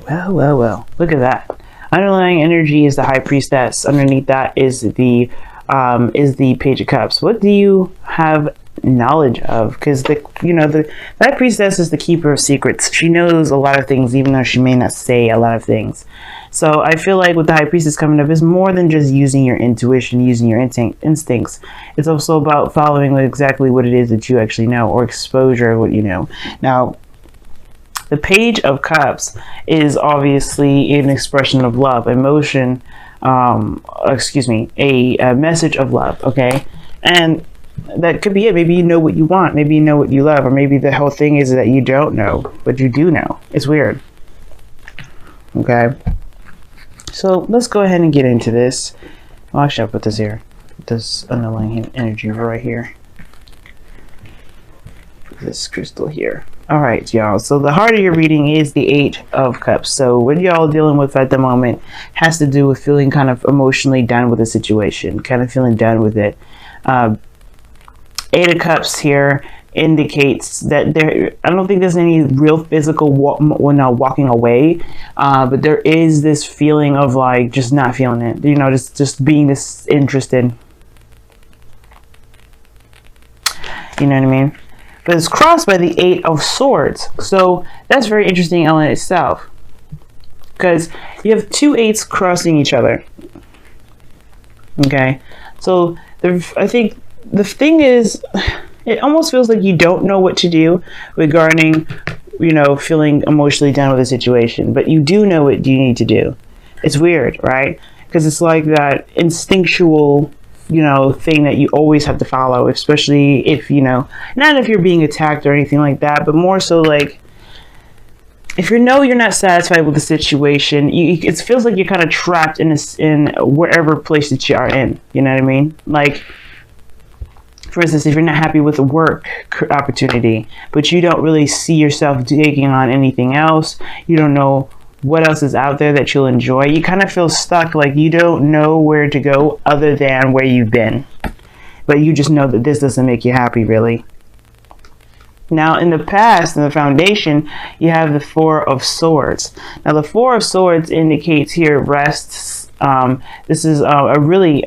Well. Look at that. Underlying energy is the High Priestess. Underneath that is the Page of Cups. What do you have knowledge of? Because the High Priestess is the keeper of secrets. She knows a lot of things, even though she may not say a lot of things. So I feel like with the High Priestess coming up is more than just using your intuition, using your instincts. It's also about following exactly what it is that you actually know, or exposure of what you know. Now, the Page of Cups is obviously an expression of love, emotion, a message of love, okay? And that could be it. Maybe you know what you want, maybe you know what you love, or maybe the whole thing is that you don't know, but you do know. It's weird, okay? So let's go ahead and get into this. Well, actually, I'll put this here. This underlying energy right here. This crystal here. All right, y'all. So the heart of your reading is the 8 of Cups. So what y'all dealing with at the moment has to do with feeling kind of emotionally done with the situation, kind of feeling done with it. 8 of Cups here indicates that I don't think there's any real physical walking away, but there is this feeling of like just not feeling it, just being disinterested. You know what I mean? But it's crossed by the 8 of Swords, so that's very interesting in itself, because you have 2 8s crossing each other. Okay, so I think the thing is, it almost feels like you don't know what to do regarding, feeling emotionally down with a situation, but you do know what you need to do. It's weird, right? Because it's like that instinctual, thing that you always have to follow, especially if, not if you're being attacked or anything like that, but more so like, if you're not satisfied with the situation, it feels like you're kind of trapped in wherever place that you are in. You know what I mean? Like, for instance, if you're not happy with a work opportunity, but you don't really see yourself taking on anything else, you don't know what else is out there that you'll enjoy, you kind of feel stuck, like you don't know where to go other than where you've been. But you just know that this doesn't make you happy, really. Now, in the past, in the foundation, you have the 4 of Swords. Now, the 4 of Swords indicates here rests. This is a really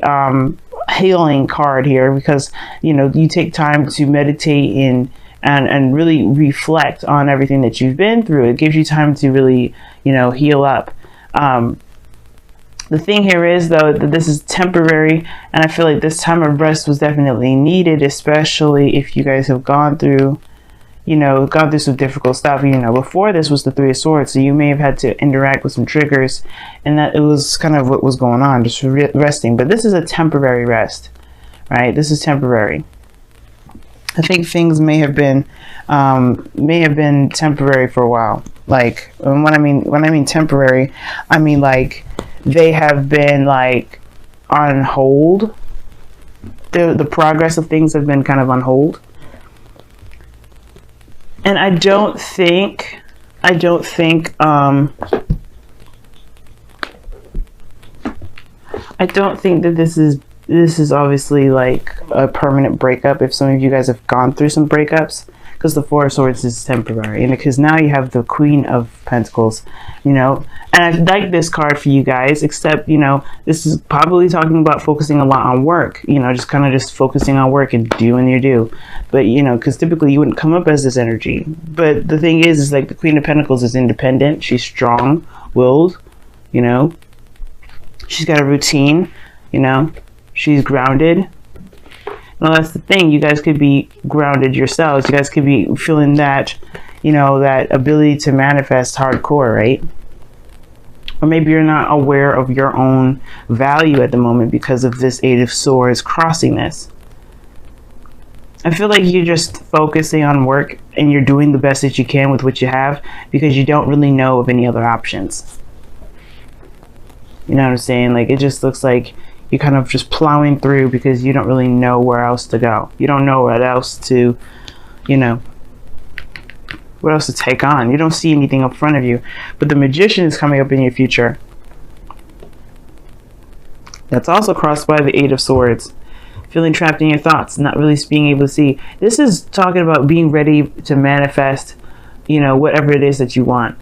healing card here, because you take time to meditate and really reflect on everything that you've been through. It gives you time to really heal up. The thing here is, though, that this is temporary, and I feel like this time of rest was definitely needed, especially if you guys have gone through some difficult stuff. Before this was the 3 of Swords, so you may have had to interact with some triggers, and that it was kind of what was going on, just resting. But this is a temporary rest, right? This is temporary. I think things may have been temporary for a while. Like, when I mean temporary, I mean like they have been like on hold. The progress of things have been kind of on hold. And I don't think that this is obviously like a permanent breakup. If some of you guys have gone through some breakups, because the 4 of Swords is temporary, and because now you have the Queen of Pentacles, and I like this card for you guys, except this is probably talking about focusing a lot on work, just focusing on work and doing your due. But because typically you wouldn't come up as this energy. But the thing is like the Queen of Pentacles is independent, she's strong-willed, she's got a routine, she's grounded. Well, that's the thing. You guys could be grounded yourselves. You guys could be feeling that, that ability to manifest hardcore, right? Or maybe you're not aware of your own value at the moment because of this 8 of Swords crossing this. I feel like you're just focusing on work and you're doing the best that you can with what you have because you don't really know of any other options. You know what I'm saying? Like, it just looks like you're kind of just plowing through because you don't really know where else to go. You don't know what else to, what else to take on. You don't see anything up front of you. But the Magician is coming up in your future. That's also crossed by the 8 of Swords. Feeling trapped in your thoughts, not really being able to see. This is talking about being ready to manifest, whatever it is that you want.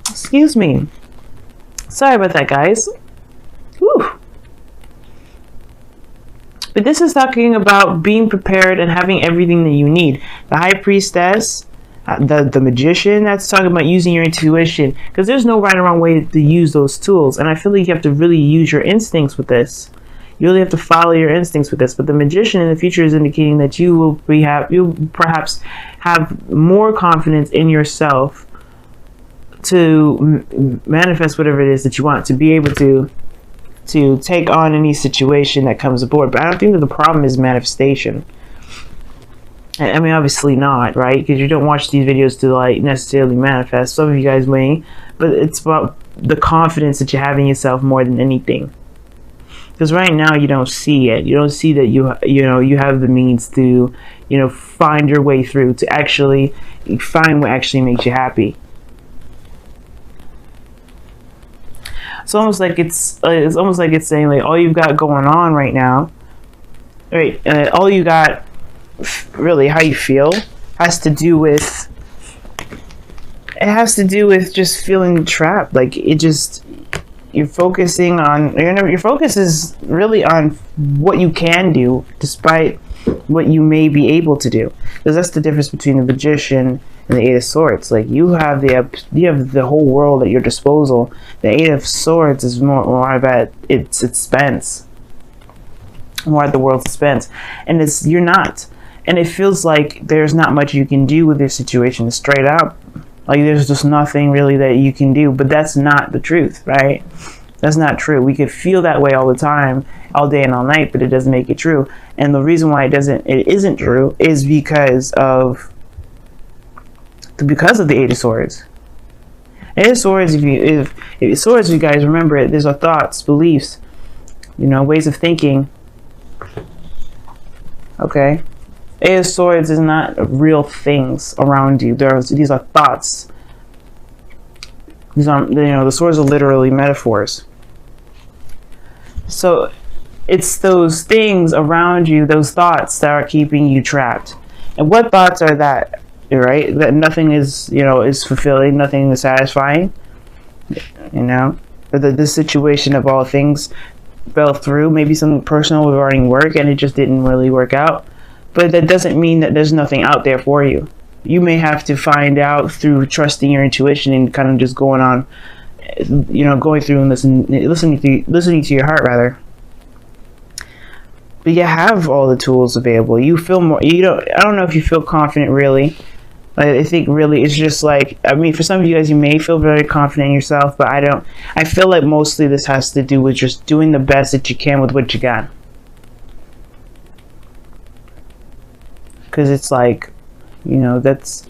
Excuse me. Sorry about that, guys. Whew. But this is talking about being prepared and having everything that you need. The High Priestess, the Magician, that's talking about using your intuition, because there's no right or wrong way to use those tools. And I feel like you have to really use your instincts with this. You really have to follow your instincts with this. But the Magician in the future is indicating that you'll perhaps have more confidence in yourself to manifest whatever it is that you want, to be able to take on any situation that comes aboard. But I don't think that the problem is manifestation. I mean, obviously not, right? Because you don't watch these videos to like necessarily manifest. Some of you guys may, but it's about the confidence that you have in yourself more than anything. Because right now you don't see it. You don't see that you have the means to, find your way through, to actually find what actually makes you happy. It's almost like it's saying like all you've got going on right now, right? All you got, really, how you feel has to do with just feeling trapped. Like you're focusing on, your focus is really on what you can do despite what you may be able to do, because that's the difference between the Magician and the Eight of Swords. Like you have the whole world at your disposal. The Eight of Swords is more at its expense, more at the world's expense, and you're not. And it feels like there's not much you can do with your situation, straight up. Like there's just nothing really that you can do. But that's not the truth, right? That's not true. We could feel that way all the time, all day and all night, but it doesn't make it true. And the reason why it isn't true is because of the Eight of Swords. Eight of Swords, if Swords, you guys remember it, these are thoughts, beliefs, ways of thinking. Okay? Eight of Swords is not real things around you. These are thoughts. These are, the swords are literally metaphors. So it's those things around you, those thoughts that are keeping you trapped. And what thoughts are that? Right? That nothing is, is fulfilling, nothing is satisfying. The situation of all things fell through. Maybe something personal regarding work, and it just didn't really work out. But that doesn't mean that there's nothing out there for you. You may have to find out through trusting your intuition and kind of just going on, going through and listening to your heart, rather. But you have all the tools available. You feel more. I don't know if you feel confident, really. I think really it's just like, for some of you guys, you may feel very confident in yourself, but I don't. I feel like mostly this has to do with just doing the best that you can with what you got. Because it's like, that's,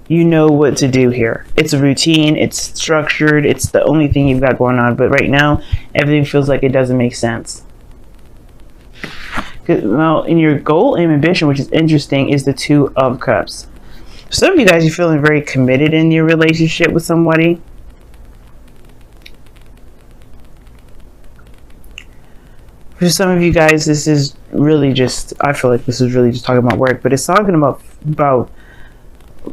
what to do here. It's a routine, it's structured, it's the only thing you've got going on. But right now, everything feels like it doesn't make sense. Well, in your goal and ambition, which is interesting, is the Two of Cups. Some of you guys are feeling very committed in your relationship with somebody. For some of you guys, this is really just, I feel like this is really just talking about work, but it's talking about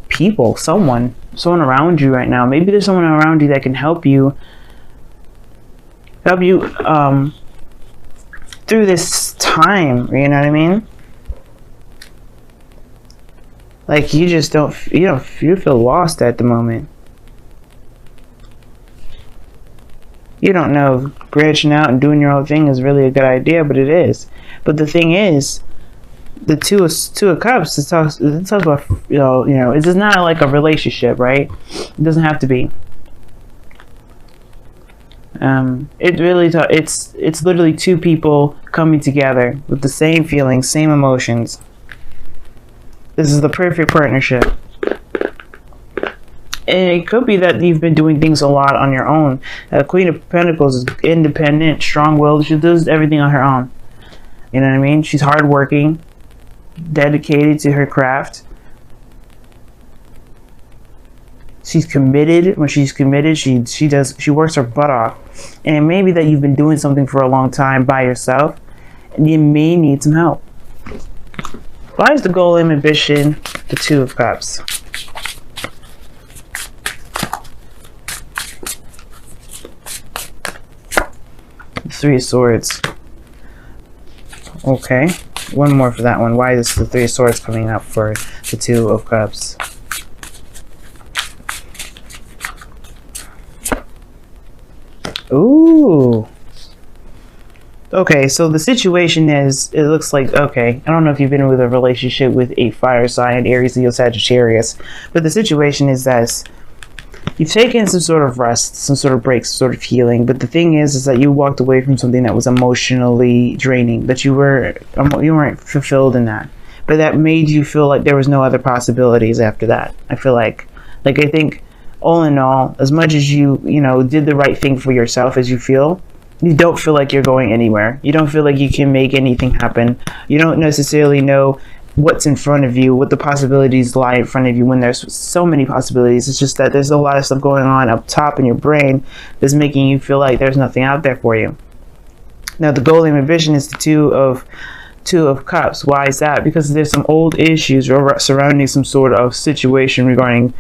people, someone around you right now. Maybe there's someone around you that can help you through this time, you know what I mean? Like you just you feel lost at the moment. You don't know if branching out and doing your own thing is really a good idea, but it is. But the thing is, the two of Cups, it talks about, it's just not like a relationship, right? It doesn't have to be. It really it's literally two people coming together with the same feelings, same emotions. This is the perfect partnership. And it could be that you've been doing things a lot on your own. Queen of Pentacles is independent, strong-willed. She does everything on her own. You know what I mean? She's hardworking, dedicated to her craft. She's committed. When she's committed, she works her butt off. And it may be that you've been doing something for a long time by yourself, and you may need some help. Why is the goal and ambition the Two of Cups? Three of Swords. Okay. One more for that one. Why is the Three of Swords coming up for the Two of Cups? Ooh. Okay, so the situation is, it looks like, okay, I don't know if you've been with a relationship with a fire sign, Aries, Leo, Sagittarius, but the situation is that you've taken some sort of rest, some sort of break, some sort of healing, but the thing is that you walked away from something that was emotionally draining, that you weren't fulfilled in that, but that made you feel like there was no other possibilities after that. I feel like I think all in all, as much as you did the right thing for yourself, as you don't feel like you're going anywhere. You don't feel like you can make anything happen. You don't necessarily know what's in front of you, what the possibilities lie in front of you when there's so many possibilities. It's just that there's a lot of stuff going on up top in your brain that's making you feel like there's nothing out there for you. Now, the golden magician is the Two of Cups. Why is that? Because there's some old issues surrounding some sort of situation regarding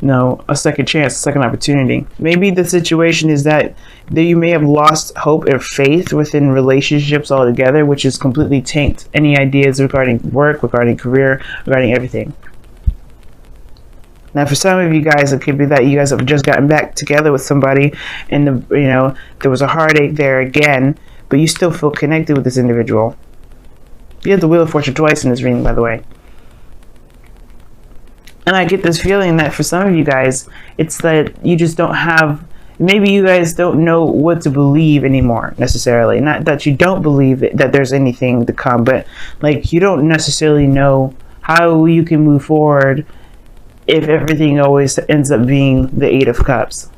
a second chance, a second opportunity. Maybe the situation is that you may have lost hope or faith within relationships altogether, which has completely tanked any ideas regarding work, regarding career, regarding everything. Now, for some of you guys, it could be that you guys have just gotten back together with somebody, and there was a heartache there again, but you still feel connected with this individual. You have the Wheel of Fortune twice in this reading, by the way. And I get this feeling that for some of you guys, it's that you just don't have, maybe you guys don't know what to believe anymore, necessarily. Not that you don't believe that there's anything to come, but like you don't necessarily know how you can move forward if everything always ends up being the Eight of Cups.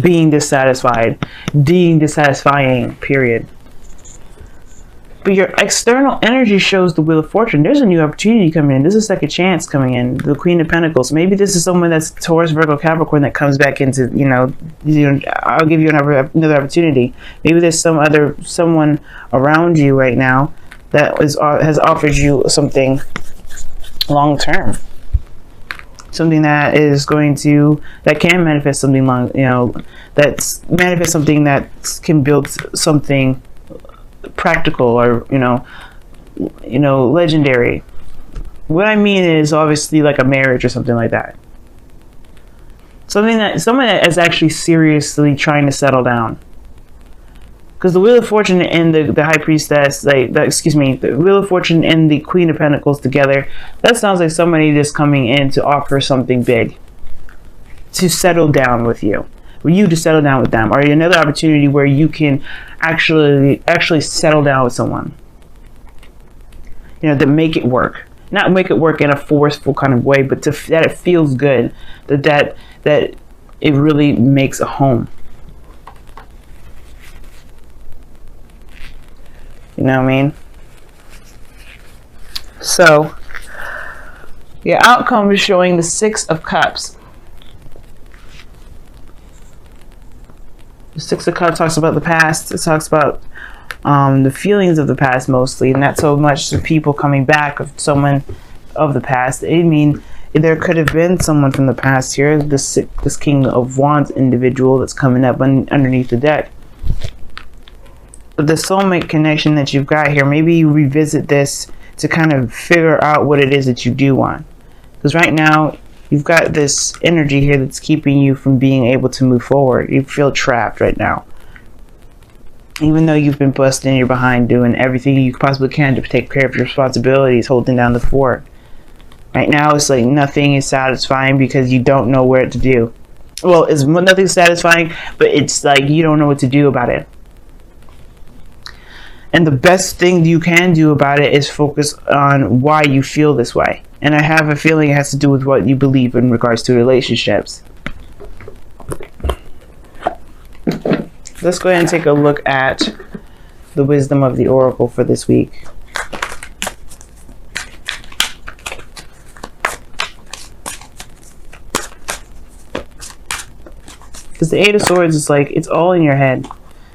Being dissatisfied, being dissatisfying, period. But your external energy shows the Wheel of Fortune. There's a new opportunity coming in. There's a second chance coming in. The Queen of Pentacles. Maybe this is someone that's Taurus, Virgo, Capricorn that comes back into, I'll give you another opportunity. Maybe there's someone around you right now that has offered you something long term. Something that is that can manifest something that's manifest something that can build something practical or legendary. What I mean is obviously like a marriage or something like that. Someone that is actually seriously trying to settle down. Because the Wheel of Fortune and the High Priestess, the Wheel of Fortune and the Queen of Pentacles together, that sounds like somebody just coming in to offer something big, to settle down with you. For you to settle down with them, or another opportunity where you can actually settle down with someone, to make it work, not make it work in a forceful kind of way, but that it feels good, that it really makes a home. You know what I mean? So your outcome is showing the Six of Cups. The Six of Cups talks about the past. It talks about the feelings of the past mostly, and not so much the people coming back of someone of the past. I mean, there could have been someone from the past here, this King of Wands individual that's coming up underneath the deck. But the soulmate connection that you've got here, maybe you revisit this to kind of figure out what it is that you do want. Because right now, you've got this energy here that's keeping you from being able to move forward. You feel trapped right now. Even though you've been busting your behind doing everything you possibly can to take care of your responsibilities, holding down the fort. Right now, it's like nothing is satisfying because you don't know where to do. Well, it's nothing satisfying, but it's like you don't know what to do about it. And the best thing you can do about it is focus on why you feel this way. And I have a feeling it has to do with what you believe in regards to relationships. Let's go ahead and take a look at the wisdom of the Oracle for this week. Because the Eight of Swords is like, it's all in your head.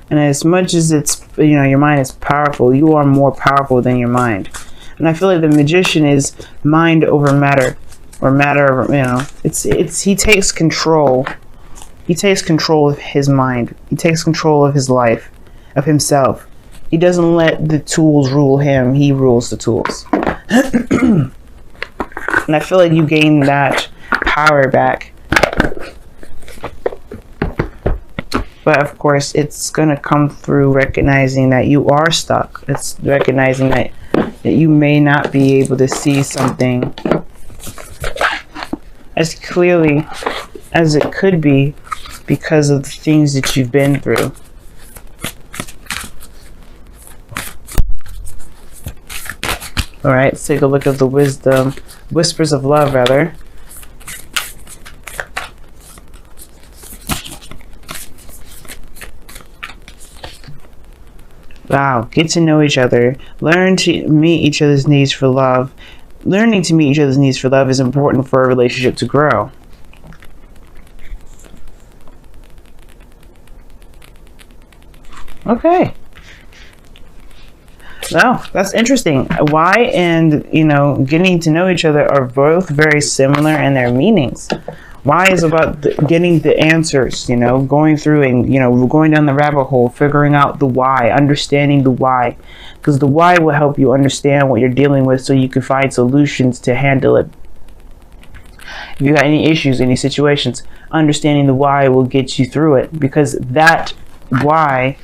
And as much as it's, your mind is powerful, you are more powerful than your mind. And I feel like the Magician is mind over matter, or matter over, he takes control He takes control of his mind. He takes control of his life, of himself. He doesn't let the tools rule him. He rules the tools. And I feel like you gain that power back. But of course, it's going to come through recognizing that you are stuck. It's recognizing that you may not be able to see something as clearly as it could be because of the things that you've been through. All right, let's take a look at the wisdom, whispers of love, rather. Wow, get to know each other. Learn to meet each other's needs for love. Learning to meet each other's needs for love is important for a relationship to grow. Okay. No, that's interesting. Why and, getting to know each other are both very similar in their meanings. Why is about getting the answers, going through and, going down the rabbit hole, figuring out the why, understanding the why. Because the why will help you understand what you're dealing with so you can find solutions to handle it. If you got any issues, any situations, understanding the why will get you through it. Because that why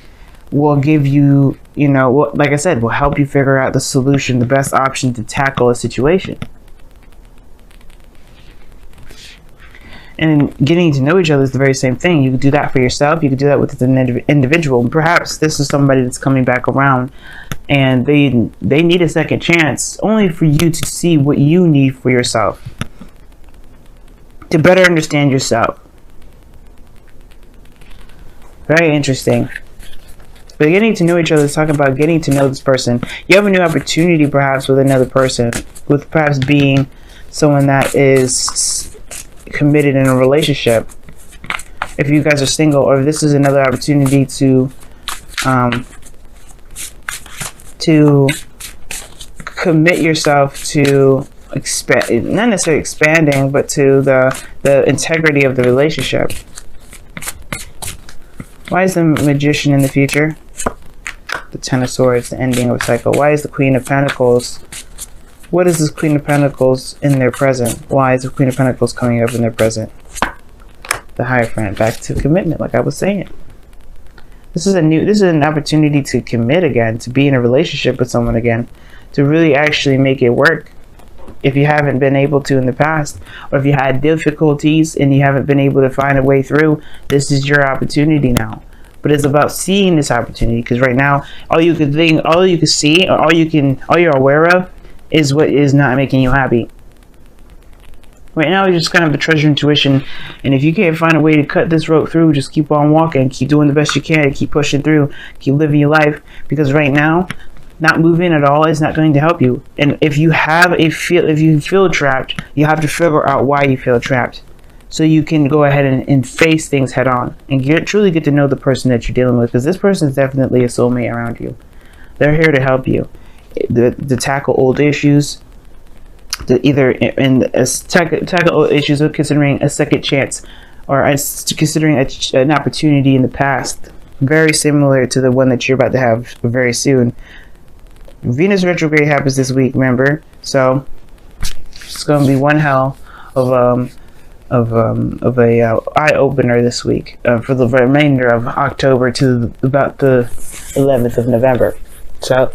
will give you, like I said, will help you figure out the solution, the best option to tackle a situation. And getting to know each other is the very same thing. You can do that for yourself. You can do that with an individual. Perhaps this is somebody that's coming back around and they need a second chance only for you to see what you need for yourself, to better understand yourself. Very interesting. But getting to know each other is talking about getting to know this person. You have a new opportunity perhaps with another person, with perhaps being someone that is committed in a relationship. If you guys are single, or if this is another opportunity to commit yourself to expand, not necessarily expanding, but to the integrity of the relationship. Why is the Magician in the future? The Ten of Swords, the ending of a cycle. Why is the Queen of Pentacles? What is this Queen of Pentacles in their present? Why is the Queen of Pentacles coming up in their present? The Hierophant, back to commitment, like I was saying. This is an opportunity to commit again, to be in a relationship with someone again, to really actually make it work. If you haven't been able to in the past, or if you had difficulties and you haven't been able to find a way through, this is your opportunity now. But it's about seeing this opportunity, because right now, all you can see, or all you're aware of, is what is not making you happy. Right now, you just kind of have to trust your intuition, and if you can't find a way to cut this rope through, just keep on walking, keep doing the best you can, keep pushing through, keep living your life, because right now, not moving at all is not going to help you. And if you feel trapped, you have to figure out why you feel trapped, so you can go ahead and face things head on and truly get to know the person that you're dealing with, because this person is definitely a soulmate around you. They're here to help you, to tackle old issues, to either tackle old issues, or considering a second chance, or considering an opportunity in the past, very similar to the one that you're about to have very soon. Venus retrograde happens this week, remember? So it's going to be one hell of a eye opener this week for the remainder of October to about the 11th of November. So